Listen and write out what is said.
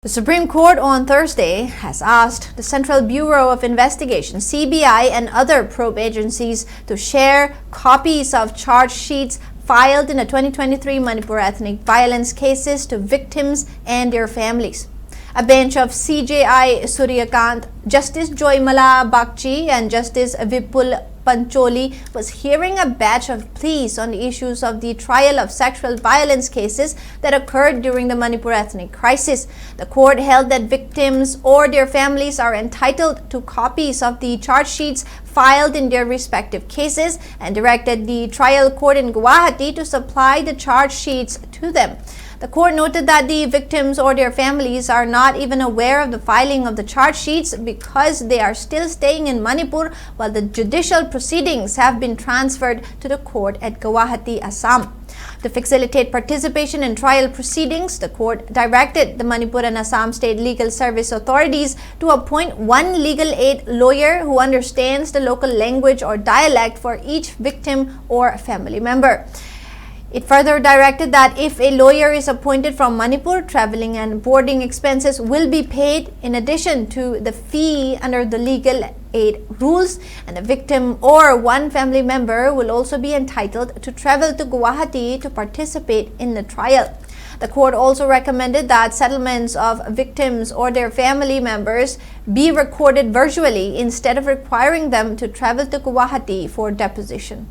The Supreme Court on Thursday has asked the Central Bureau of Investigation (CBI) and other probe agencies to share copies of charge sheets filed in the 2023 Manipur ethnic violence cases to victims and their families. A bench of CJI Suryakant, Justice Joymala Bakchi and Justice Vipul Pancholi was hearing a batch of pleas on the issues of the trial of sexual violence cases that occurred during the Manipur ethnic crisis. The court held that victims or their families are entitled to copies of the charge sheets filed in their respective cases and directed the trial court in Guwahati to supply the charge sheets to them. The court noted that the victims or their families are not even aware of the filing of the charge sheets because they are still staying in Manipur while the judicial proceedings have been transferred to the court at Guwahati, Assam. To facilitate participation in trial proceedings, the court directed the Manipur and Assam State Legal Service authorities to appoint one legal aid lawyer who understands the local language or dialect for each victim or family member. It further directed that if a lawyer is appointed from Manipur, traveling and boarding expenses will be paid in addition to the fee under the legal aid rules, and the victim or one family member will also be entitled to travel to Guwahati to participate in the trial. The court also recommended that settlements of victims or their family members be recorded virtually instead of requiring them to travel to Guwahati for deposition.